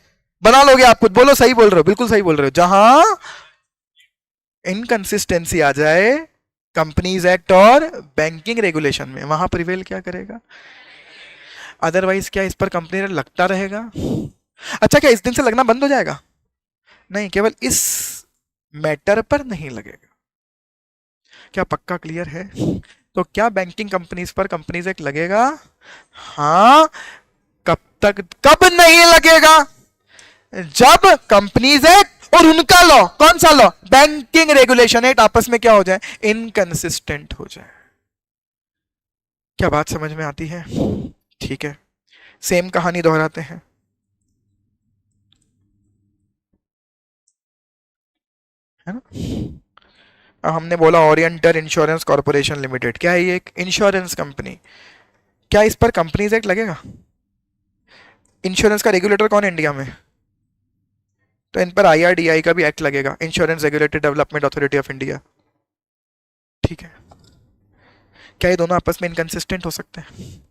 बना लोगे आप खुद। बोलो सही बोल रहे हो, बिल्कुल सही बोल रहे हो। जहां इनकंसिस्टेंसी आ जाए कंपनीज एक्ट और बैंकिंग रेगुलेशन में, वहां प्रिवेल क्या करेगा? अदरवाइज क्या इस पर कंपनी लगता रहेगा? अच्छा, क्या इस दिन से लगना बंद हो जाएगा? नहीं, केवल इस मैटर पर नहीं लगेगा। क्या पक्का क्लियर है? तो क्या बैंकिंग कंपनीज पर कंपनीज एक्ट लगेगा? हाँ। कब तक, कब नहीं लगेगा? जब कंपनीज एक्ट और उनका लॉ, कौन सा लॉ? बैंकिंग रेगुलेशन एक्ट, आपस में क्या हो जाए? इनकंसिस्टेंट हो जाए। क्या बात समझ में आती है? ठीक है, सेम कहानी दोहराते हैं। है ना? हमने बोला ओरिएंटल इंश्योरेंस कॉर्पोरेशन लिमिटेड, क्या है ये? एक इंश्योरेंस कंपनी। क्या इस पर कंपनीज एक्ट लगेगा? इंश्योरेंस का रेगुलेटर कौन है इंडिया में? तो इन पर आईआरडीआई का भी एक्ट लगेगा, insurance regulatory development authority of India. ठीक है। क्या ये दोनों आपस में इनकंसिस्टेंट हो सकते हैं?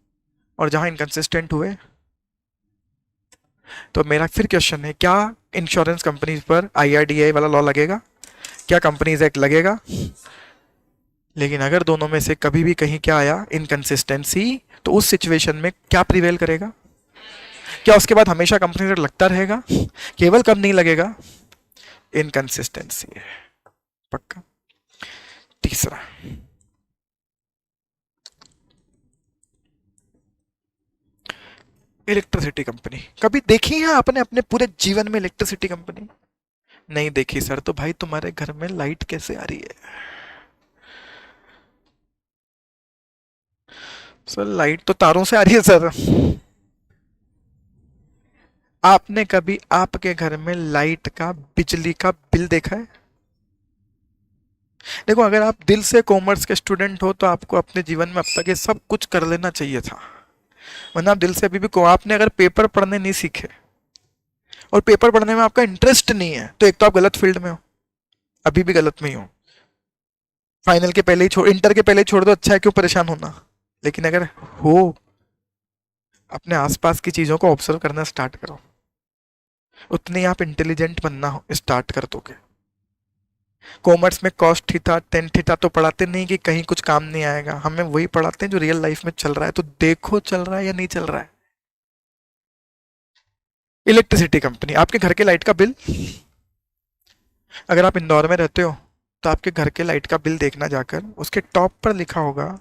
और जहां इनकंसिस्टेंट हुए तो मेरा फिर क्वेश्चन है, क्या इंश्योरेंस कंपनीज पर आईआरडीआई वाला लॉ लगेगा? क्या कंपनीज एक्ट लगेगा? लेकिन अगर दोनों में से कभी भी कहीं क्या आया, इनकंसिस्टेंसी, तो उस सिचुएशन में क्या प्रिवेल करेगा? क्या उसके बाद हमेशा कंपनी एक्ट लगता रहेगा? केवल कब नहीं लगेगा? इनकंसिस्टेंसी है। पक्का? तीसरा, इलेक्ट्रिसिटी कंपनी। कभी देखी है आपने अपने पूरे जीवन में इलेक्ट्रिसिटी कंपनी? नहीं देखी सर, तो भाई तुम्हारे घर में लाइट कैसे आ रही है? सर लाइट तो तारों से आ रही है सर। आपने कभी आपके घर में लाइट का, बिजली का बिल देखा है? देखो, अगर आप दिल से कॉमर्स के स्टूडेंट हो तो आपको अपने जीवन में अब तक ये सब कुछ कर लेना चाहिए था, वरना आप दिल से अभी भी को, आपने अगर पेपर पढ़ने नहीं सीखे और पेपर पढ़ने में आपका इंटरेस्ट नहीं है, तो एक तो आप गलत फील्ड में हो, अभी भी गलत में ही हो। फाइनल के पहले ही छोड़, इंटर के पहले ही छोड़ दो, अच्छा है, क्यों परेशान होना। लेकिन अगर हो, अपने आसपास की चीजों को ऑब्जर्व करना स्टार्ट करो, उतने आप इंटेलिजेंट बनना हो स्टार्ट कर दोगे। कॉमर्स में कॉस्ट थीटा, टेन थीटा तो पढ़ाते नहीं कि कहीं कुछ काम नहीं आएगा, हमें वही पढ़ाते हैं जो रियल लाइफ में चल रहा है, तो देखो चल रहा है या नहीं चल रहा है। इलेक्ट्रिसिटी कंपनी, आपके घर के लाइट का बिल, अगर आप इंदौर में रहते हो तो आपके घर के लाइट का बिल देखना जाकर, उसके टॉप पर लिखा होगा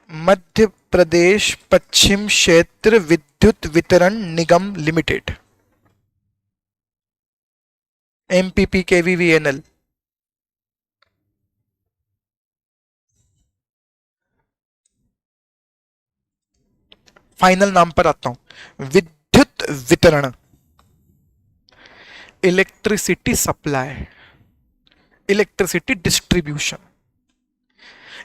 मध्य प्रदेश पश्चिम क्षेत्र विद्युत वितरण निगम लिमिटेड, एमपीपी केवीवीएनएल। फाइनल नाम पर आता हूं, विद्युत वितरण, electricity supply, electricity distribution.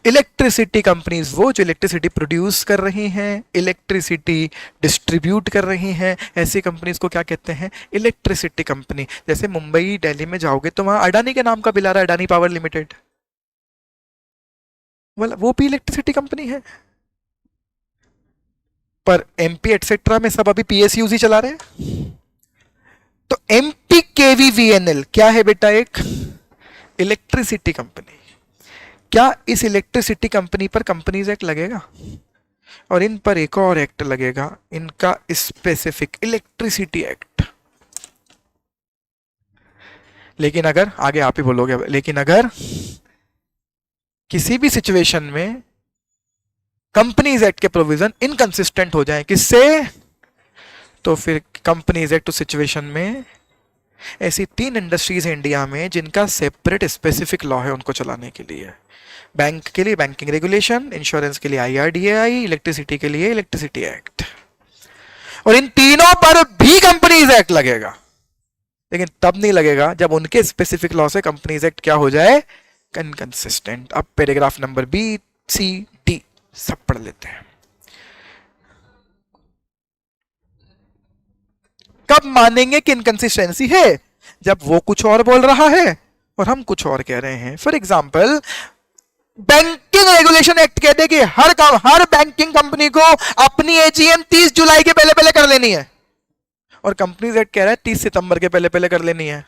Electricity companies वो जो इलेक्ट्रिसिटी प्रोड्यूस कर रही हैं, इलेक्ट्रिसिटी डिस्ट्रीब्यूट कर रही हैं, ऐसी कंपनीज को क्या कहते हैं? Electricity company. जैसे मुंबई दिल्ली में जाओगे तो वहां अडानी के नाम का बिल आ रहा है, अडानी पावर लिमिटेड, वो भी इलेक्ट्रिसिटी कंपनी है। पर एमपी एटसेट्रा में सब अभी पीएसयूज ही चला रहे हैं। तो एमपी केवीवीएनएल क्या है बेटा? एक इलेक्ट्रिसिटी कंपनी। क्या इस इलेक्ट्रिसिटी कंपनी पर कंपनीज एक्ट लगेगा? और इन पर एक और एक्ट लगेगा, इनका स्पेसिफिक इलेक्ट्रिसिटी एक्ट। लेकिन अगर, आगे आप ही बोलोगे, लेकिन अगर किसी भी सिचुएशन में कंपनीज एक्ट के प्रोविजन इनकंसिस्टेंट हो जाए, किससे? तो फिर कंपनीज एक्ट सिचुएशन में ऐसी 3 इंडस्ट्रीज हैं इंडिया में जिनका सेपरेट स्पेसिफिक लॉ है उनको चलाने के लिए। बैंक के लिए बैंकिंग रेगुलेशन, इंश्योरेंस के लिए आईआरडीआई, इलेक्ट्रिसिटी के लिए इलेक्ट्रिसिटी एक्ट। और इन तीनों पर भी कंपनीज एक्ट लगेगा, लेकिन तब नहीं लगेगा जब उनके स्पेसिफिक लॉ से कंपनीज एक्ट क्या हो जाए? इनकंसिस्टेंट। अब paragraph number B C D सब पढ़ लेते हैं। कब मानेंगे कि इनकंसिस्टेंसी है? जब वो कुछ और बोल रहा है और हम कुछ और कह रहे हैं। For example, banking regulation act कहते हैं कि हर बैंकिंग कंपनी को अपनी एजीएम 30 जुलाई के पहले पहले कर लेनी है, और कंपनीज एक्ट कह रहा है 30 सितंबर के पहले पहले कर लेनी है।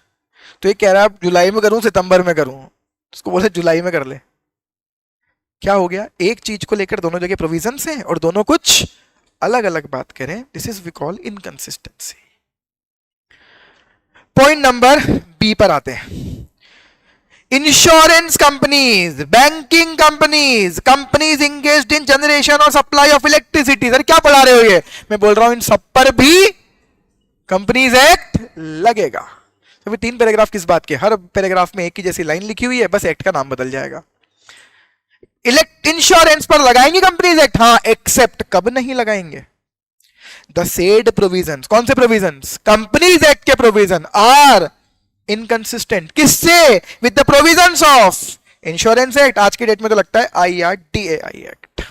तो ये कह रहा है जुलाई में करूं सितंबर में करूं, उसको बोले जुलाई में कर ले। क्या हो गया, एक चीज को लेकर दोनों जगह प्रोविजंस हैं और दोनों कुछ अलग अलग बात करें। This is we call inconsistency. Point number B पर आते हैं। Insurance companies, banking companies, companies engaged in generation और सप्लाई ऑफ इलेक्ट्रिसिटी। सर क्या पढ़ा रहे हो ये? मैं बोल रहा हूं इन सब पर भी कंपनीज एक्ट लगेगा। तो फिर 3 पैराग्राफ किस बात के? हर पैराग्राफ में एक ही जैसी लाइन लिखी हुई है, बस एक्ट का नाम बदल जाएगा। इंश्योरेंस पर लगाएंगे कंपनीज एक्ट, हाँ, एक्सेप्ट कब नहीं लगाएंगे? द सेड प्रोविजंस, कौन से प्रोविजंस? कंपनीज एक्ट के प्रोविजन आर इनकंसिस्टेंट किससे? With the provisions of insurance act. आज की डेट में तो लगता है IRDAI एक्ट।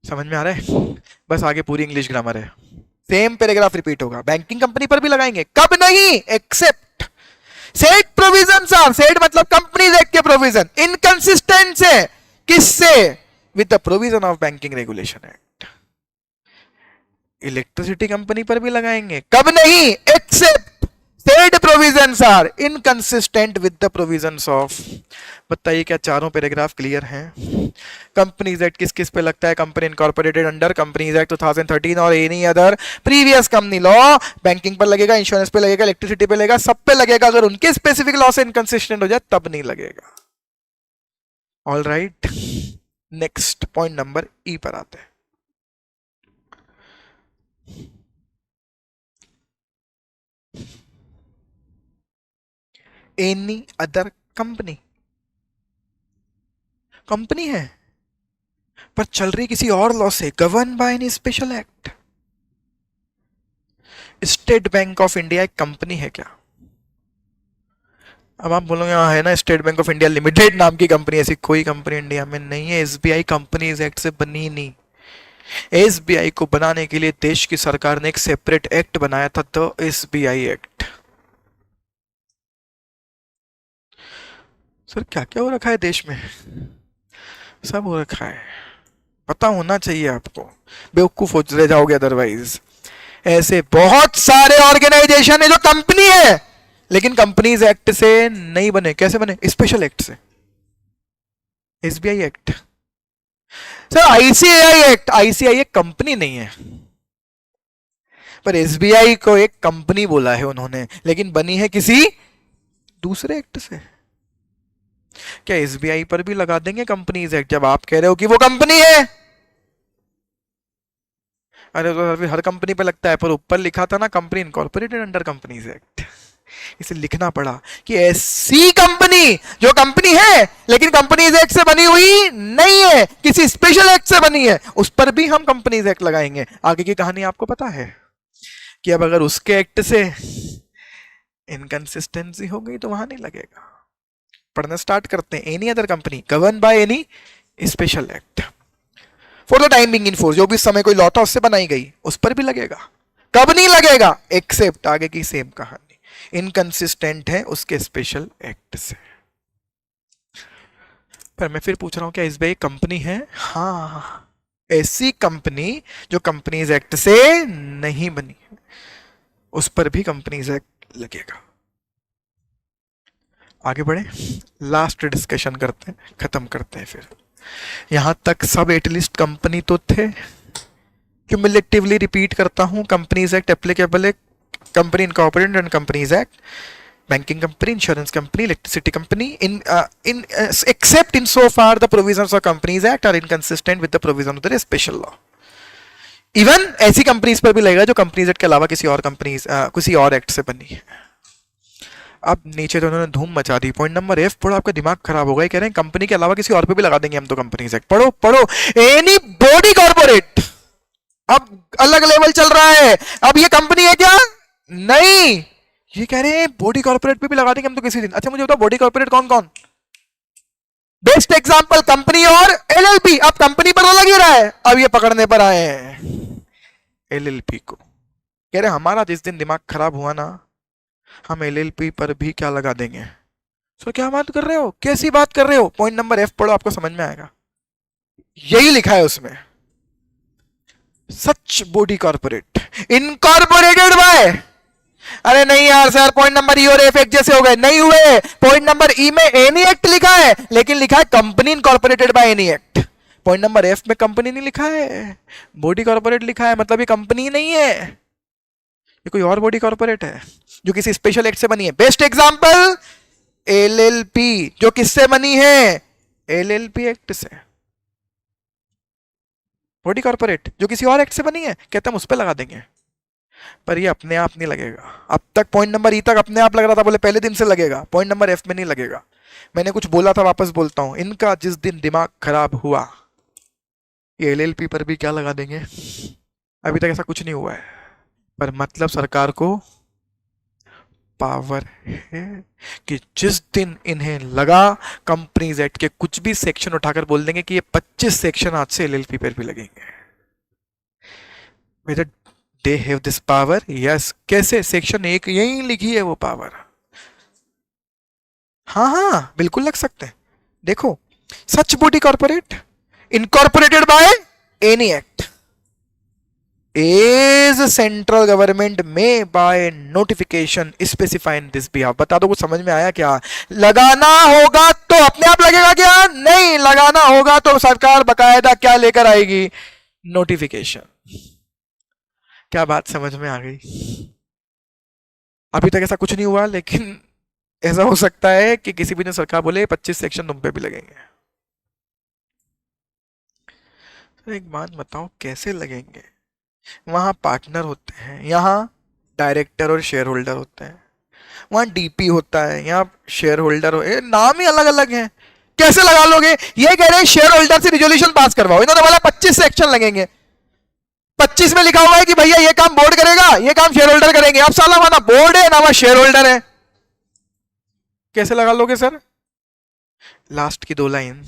समझ में आ रहा है? बस आगे पूरी इंग्लिश ग्रामर है, सेम पैराग्राफ रिपीट होगा। बैंकिंग कंपनी पर भी लगाएंगे, कब नहीं? Except said provisions are, said मतलब कंपनीज एक्ट के प्रोविजन इनकंसिस्टेंट है किससे? With the provision of banking regulation act. Electricity company पर भी लगाएंगे, कब नहीं? Except said provisions are inconsistent with the provisions of. बताइए क्या चारों पैराग्राफ क्लियर हैं? कंपनीज एक्ट किस किस पे लगता है? Company incorporated under companies act 2013 और any other previous company law. Banking पर लगेगा, इंश्योरेंस पे लगेगा, इलेक्ट्रिसिटी पे लगेगा, सब पे लगेगा। अगर उनके स्पेसिफिक लॉ से इनकंसिस्टेंट हो जाए तब नहीं लगेगा। All right, next point number ई पर आते हैं। एनी अदर कंपनी, कंपनी है पर चल रही किसी और लॉ से, govern by any special act. State bank of India एक कंपनी है क्या? अब आप बोलोगे हाँ है ना, state bank of India limited नाम की कंपनी, ऐसी कोई कंपनी इंडिया में नहीं है। SBI कंपनीज एक्ट से बनी नहीं। SBI को बनाने के लिए देश की सरकार ने एक सेपरेट एक्ट बनाया था, तो SBI एक्ट। सर क्या क्या हो रखा है देश में? सब हो रखा है, पता होना चाहिए आपको, बेवकूफ हो रह जाओगे अदरवाइज। ऐसे बहुत सारे ऑर्गेनाइजेशन है जो कंपनी है लेकिन कंपनीज एक्ट से नहीं बने। कैसे बने? स्पेशल एक्ट से। SBI act, sir ICAI act, ICAI एक कंपनी नहीं है पर SBI को एक कंपनी बोला है उन्होंने, लेकिन बनी है किसी दूसरे एक्ट से। क्या SBI पर भी लगा देंगे कंपनीज एक्ट जब आप कह रहे हो कि वो कंपनी है? अरे तो हर कंपनी पे लगता है, पर ऊपर लिखा था ना company incorporated under companies act, इसे लिखना पड़ा कि ऐसी कंपनी जो कंपनी है लेकिन कंपनीज एक्ट से बनी हुई नहीं है, किसी स्पेशल एक्ट से बनी है, उस पर भी हम कंपनीज एक्ट लगाएंगे। आगे की कहानी आपको पता है कि अब अगर उसके एक्ट से इनकंसिस्टेंसी हो गई तो वहां नहीं लगेगा। पढ़ना स्टार्ट करते हैं। Any other company govern by any special act for the time being in force, जो भी समय कोई लॉ था उससे बनाई गई, उस पर भी लगेगा। कब नहीं लगेगा? एक्सेप्ट, आगे की सेम कहानी, इनकंसिस्टेंट है उसके स्पेशल एक्ट से। पर मैं फिर पूछ रहा हूं क्या SBI कंपनी है? हाँ, ऐसी कंपनी जो कंपनीज एक्ट से नहीं बनी है, उस पर भी कंपनीज एक्ट लगेगा। आगे बढ़े, लास्ट डिस्कशन करते हैं, खत्म करते हैं। फिर यहां तक सब एटलीस्ट कंपनी तो थे। क्यूमुलेटिवली रिपीट करता हूं, कंपनीज एक्ट एप्लीकेबल है company incorporated and companies act, banking company, insurance company, electricity company, in except in so far the provisions of Companies Act are inconsistent with the provision of the special law. Even ऐसी companies पर भी लगेगा जो companies act के अलावा किसी और companies किसी और एक्ट से बनी है। अब नीचे तो उन्होंने धूम मचा दी। पॉइंट नंबर F पढ़ो, आपका दिमाग खराब होगा। कह रहे हैं कंपनी के अलावा किसी और पे भी लगा देंगे हम तो कंपनीज एक्ट। पढ़ो पढ़ो, एनी बॉडी कॉर्पोरेट, अब अलग लेवल चल रहा है। अब ये कंपनी है क्या? नहीं, ये कह रहे हैं बॉडी कॉर्पोरेट पे भी लगा देंगे हम तो किसी दिन। अच्छा मुझे बताओ बॉडी कॉर्पोरेट कौन कौन? बेस्ट एग्जांपल कंपनी और LLP। अब कंपनी पर तो लग ही रहा है, अब ये पकड़ने पर आए हैं LLP को। कह रहे हमारा जिस दिन दिमाग खराब हुआ ना, हम LLP पर भी क्या लगा देंगे? सो क्या बात कर रहे हो, कैसी बात कर रहे हो? पॉइंट नंबर एफ पढ़ो, आपको समझ में आएगा। यही लिखा है उसमें, सच बॉडी कॉर्पोरेट इनकॉर्पोरेटेड बाय, अरे नहीं यार सर, पॉइंट नंबर ई और एफ एक जैसे हो गए, नहीं हुए। पॉइंट नंबर ई में एनी एक्ट लिखा है, लेकिन लिखा है company incorporated by any act. Point number F में कंपनी नहीं लिखा है, बॉडी कॉर्पोरेट लिखा है, मतलब ये कंपनी नहीं है, ये कोई और बॉडी कॉर्पोरेट है जो किसी स्पेशल एक्ट से बनी है। बेस्ट एग्जांपल एलएलपी, जो किससे बनी है? एलएलपी एक्ट से। बॉडी कॉर्पोरेट जो किसी और एक्ट से बनी है, कहते हम उस पर लगा देंगे, पर ये अपने आप नहीं लगेगा। अब तक पॉइंट नंबर ई तक अपने आप लग रहा था, बोले पहले दिन से लगेगा, पॉइंट नंबर एफ में नहीं लगेगा। मैंने कुछ बोला था, वापस बोलता हूं, इनका जिस दिन दिमाग खराब हुआ, ये एलएलपी पर भी क्या लगा देंगे। अभी तक ऐसा कुछ नहीं हुआ है, पर मतलब सरकार को पावर है कि जिस दिन इन्हें लगा कंपनीज एक्ट के कुछ भी सेक्शन उठाकर बोल देंगे कि ये 25 सेक्शन आज से एलएलपी पर भी लगेंगे। Whether they have this power, yes. कैसे? सेक्शन 1 यही लिखी है वो पावर। हाँ हाँ बिल्कुल लग सकते हैं। देखो, such body corporate incorporated by any act is central government may by notification specify in this behalf। बता दो, कुछ समझ में आया क्या? लगाना होगा तो अपने आप लगेगा क्या? नहीं, लगाना होगा तो सरकार बकायदा क्या लेकर आएगी? नोटिफिकेशन। क्या बात समझ में आ गई? अभी तक ऐसा कुछ नहीं हुआ, लेकिन ऐसा हो सकता है कि किसी भी दिन सरकार बोले 25 सेक्शन तुम पे भी लगेंगे। तो एक बात बताओ, कैसे लगेंगे? वहां पार्टनर होते हैं, यहाँ डायरेक्टर और शेयर होल्डर होते हैं, वहां डीपी होता है, यहाँ शेयर होल्डर नाम ही अलग अलग है। कैसे लगा लोगे? ये कह रहे हैं शेयर होल्डर से रिजोल्यूशन पास करवाओ, इन्होंने बोला 25 सेक्शन लगेंगे। 25 में लिखा हुआ है कि भैया ये काम बोर्ड करेगा, ये काम शेयर होल्डर करेंगे। अब साला वहां ना बोर्ड है ना वहां शेयर होल्डर है, कैसे लगा लोगे सर? लास्ट की 2 लाइन,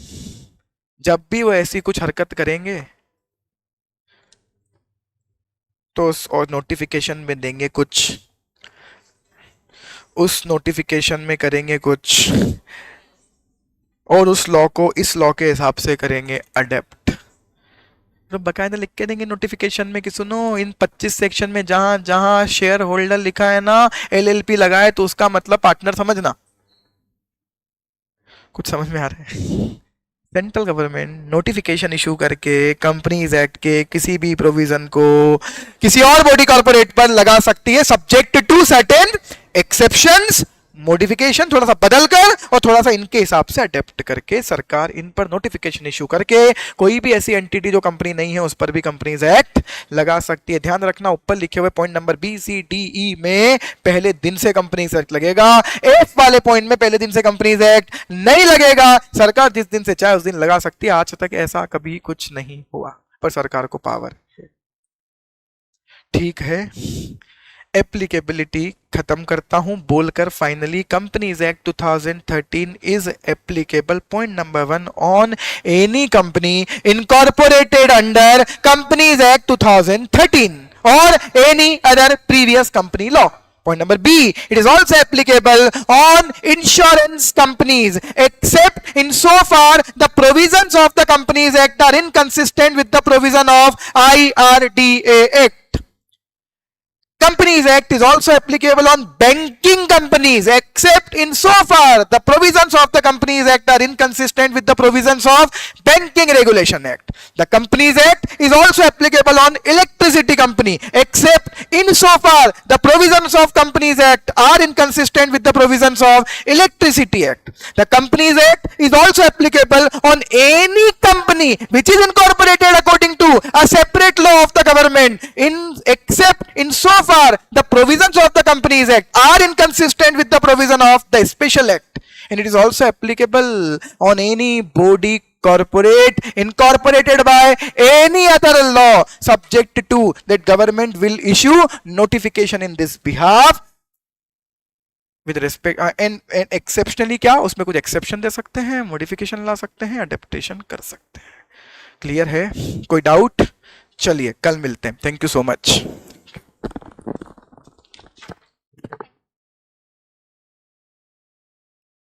जब भी वो ऐसी कुछ हरकत करेंगे तो और नोटिफिकेशन में देंगे कुछ, उस नोटिफिकेशन में करेंगे कुछ, और उस लॉ को इस लॉ के हिसाब से करेंगे अडेप्ट। तो बकायदा लिख के देंगे नोटिफिकेशन में कि सुनो, इन 25 सेक्शन में जहां जहां शेयर होल्डर लिखा है ना, एलएलपी लगाए, तो उसका मतलब पार्टनर समझना। कुछ समझ में आ रहा है? सेंट्रल गवर्नमेंट नोटिफिकेशन इशू करके कंपनीज एक्ट के किसी भी प्रोविजन को किसी और बॉडी कॉर्पोरेट पर लगा सकती है, subject to certain exceptions. Modification थोड़ा सा बदलकर और थोड़ा सा इनके हिसाब से अडेप्ट करके सरकार इन पर नोटिफिकेशन इशू करके कोई भी ऐसी एंटिटी जो कंपनी नहीं है उस पर भी कंपनीज एक्ट लगा सकती है। ध्यान रखना, ऊपर लिखे हुए point number B C D E में पहले दिन से कंपनीज एक्ट लगेगा, एफ वाले पॉइंट में पहले दिन से कंपनीज एक्ट नहीं लगेगा। सरकार जिस दिन से चाहे उस दिन लगा सकती है। आज तक ऐसा कभी कुछ नहीं हुआ, पर सरकार को पावर है। ठीक है, एप्लीकेबिलिटी खत्म करता हूं बोलकर finally, companies act 2013 is applicable, point number 1, on any company incorporated under companies act 2013 और any other previous company law. Point number B, it is also applicable on insurance companies except insofar the provisions of the Companies Act are inconsistent with the provision of IRDA Act. Companies Act is also applicable on banking companies except insofar the provisions of the Companies Act are inconsistent with the provisions of Banking Regulation Act. The Companies Act is also applicable on electricity company except insofar the provisions of Companies Act are inconsistent with the provisions of Electricity Act. The Companies Act is also applicable on any company which is incorporated according to a separate law of the government except insofar the provisions of the Companies Act are inconsistent with the provision of the Special Act. And it is also applicable on any body corporate incorporated by any other law subject to that government will issue notification in this behalf with respect and exceptionally क्या उसमें कुछ exception दे सकते हैं, modification ला सकते हैं, adaptation कर सकते हैं। क्लियर है? कोई डाउट? चलिए कल मिलते हैं। Thank you so much.